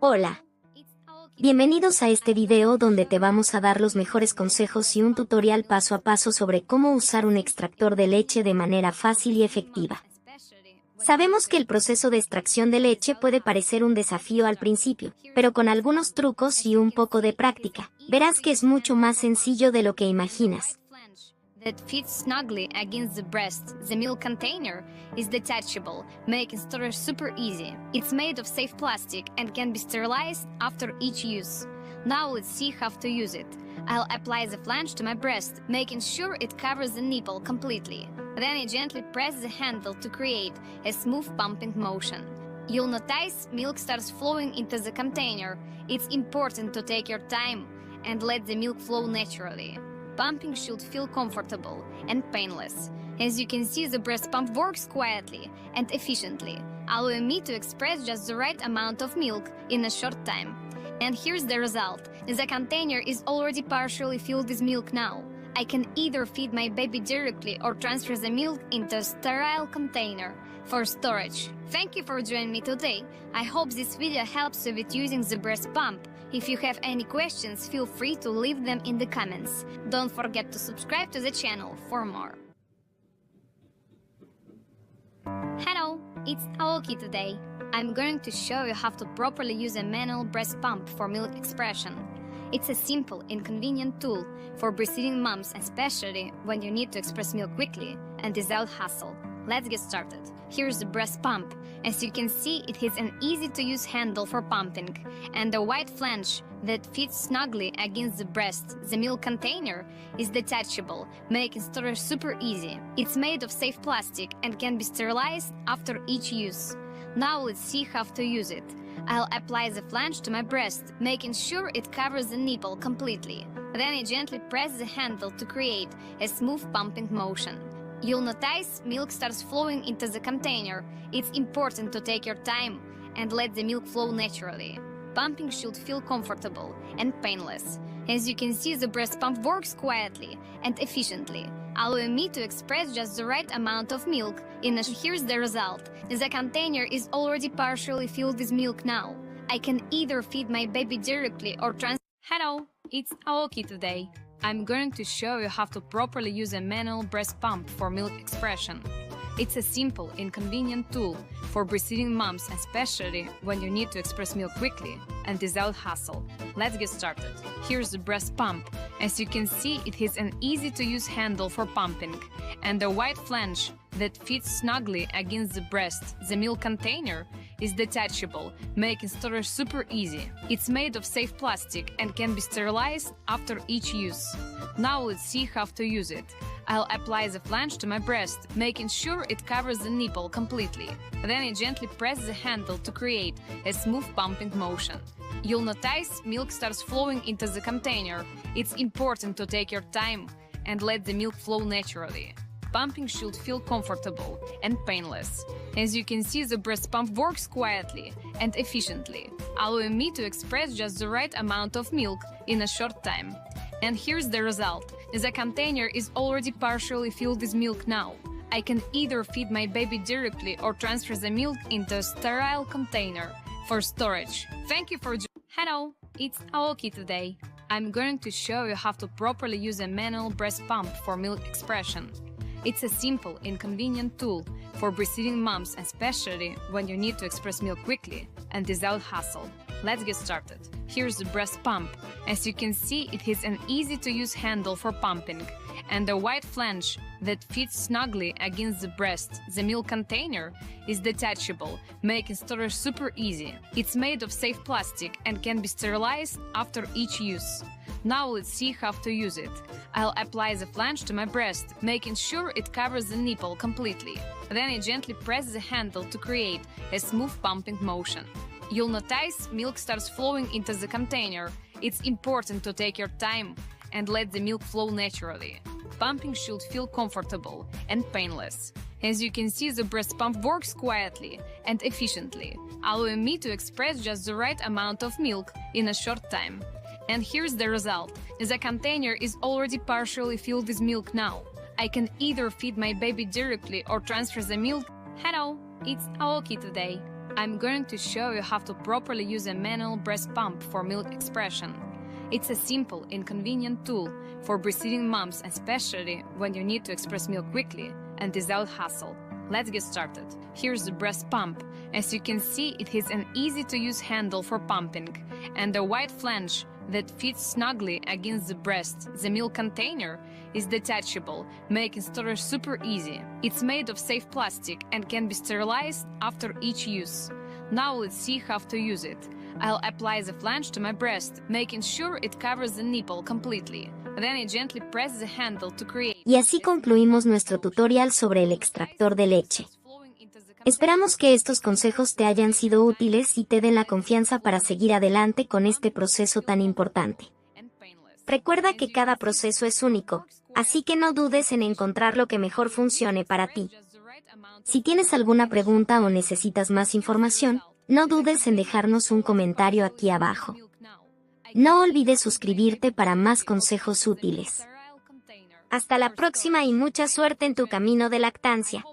Hola. Bienvenidos a este video donde te vamos a dar los mejores consejos y un tutorial paso a paso sobre cómo usar un extractor de leche de manera fácil y efectiva. Sabemos que el proceso de extracción de leche puede parecer un desafío al principio, pero con algunos trucos y un poco de práctica, verás que es mucho más sencillo de lo que imaginas. That fits snugly against the breast. The milk container is detachable, making storage super easy. It's made of safe plastic and can be sterilized after each use. Now let's see how to use it. I'll apply the flange to my breast, making sure it covers the nipple completely. Then I gently press the handle to create a smooth pumping motion. You'll notice milk starts flowing into the container. It's important to take your time and let the milk flow naturally. Pumping should feel comfortable and painless. As you can see, the breast pump works quietly and efficiently, allowing me to express just the right amount of milk in a short time. And here's the result. The container is already partially filled with milk now. I can either feed my baby directly or transfer the milk into a sterile container for storage. Thank you for joining me today. I hope this video helps you with using the breast pump. If you have any questions, feel free to leave them in the comments. Don't forget to subscribe to the channel for more. Hello, it's Aoki today. I'm going to show you how to properly use a manual breast pump for milk expression. It's a simple and convenient tool for breastfeeding moms, especially when you need to express milk quickly and without hassle. Let's get started. Here's the breast pump. As you can see, it has an easy-to-use handle for pumping and a wide flange that fits snugly against the breast. The milk container is detachable, making storage super easy. It's made of safe plastic and can be sterilized after each use. Now let's see how to use it. I'll apply the flange to my breast, making sure it covers the nipple completely. Then I gently press the handle to create a smooth pumping motion. You'll notice milk starts flowing into the container. It's important to take your time and let the milk flow naturally. Pumping should feel comfortable and painless. As you can see, the breast pump works quietly and efficiently, allowing me to express just the right amount of milk in a... Here's the result. The container is already partially filled with milk now. I can either feed my baby directly or transfer... Hello, it's Aoki today. I'm going to show you how to properly use a manual breast pump for milk expression. It's a simple and convenient tool for breastfeeding moms, especially when you need to express milk quickly and without hassle. Let's get started. Here's the breast pump. As you can see, it has an easy-to-use handle for pumping and a wide flange that fits snugly against the breast. The milk container is detachable, making storage super easy. It's made of safe plastic and can be sterilized after each use. Now let's see how to use it. I'll apply the flange to my breast, making sure it covers the nipple completely. Then I gently press the handle to create a smooth pumping motion. You'll notice milk starts flowing into the container. It's important to take your time and let the milk flow naturally. Pumping should feel comfortable and painless. As you can see, the breast pump works quietly and efficiently, allowing me to express just the right amount of milk in a short time. And here's the result. The container is already partially filled with milk now. I can either feed my baby directly or transfer the milk into a sterile container for storage. Thank you for Hello, it's Aoki today. I'm going to show you how to properly use a manual breast pump for milk expression. It's a simple and convenient tool for breastfeeding moms, especially when you need to express milk quickly and without hassle. Let's get started. Here's the breast pump. As you can see, it has an easy-to-use handle for pumping and a wide flange that fits snugly against the breast. The milk container is detachable, making storage super easy. It's made of safe plastic and can be sterilized after each use. Now let's see how to use it. I'll apply the flange to my breast, making sure it covers the nipple completely. Then I gently press the handle to create a smooth pumping motion. You'll notice milk starts flowing into the container. It's important to take your time and let the milk flow naturally. Pumping should feel comfortable and painless. As you can see, the breast pump works quietly and efficiently, allowing me to express just the right amount of milk in a short time. And here's the result. The container is already partially filled with milk now. I can either feed my baby directly or transfer the milk. Hello, it's Aoki today. I'm going to show you how to properly use a manual breast pump for milk expression. It's a simple and convenient tool for breastfeeding moms, especially when you need to express milk quickly and without hassle. Let's get started. Here's the breast pump. As you can see, it has an easy-to-use handle for pumping and a wide flange that fits snugly against the breast. The milk container is detachable, making storage super easy. It's made of safe plastic and can be sterilized after each use. Now let's see how to use it. I'll apply the flange to my breast, making sure it covers the nipple completely. Then I gently press the handle to create. Y así concluimos nuestro tutorial sobre el extractor de leche. Esperamos que estos consejos te hayan sido útiles y te den la confianza para seguir adelante con este proceso tan importante. Recuerda que cada proceso es único, así que no dudes en encontrar lo que mejor funcione para ti. Si tienes alguna pregunta o necesitas más información, no dudes en dejarnos un comentario aquí abajo. No olvides suscribirte para más consejos útiles. Hasta la próxima y mucha suerte en tu camino de lactancia.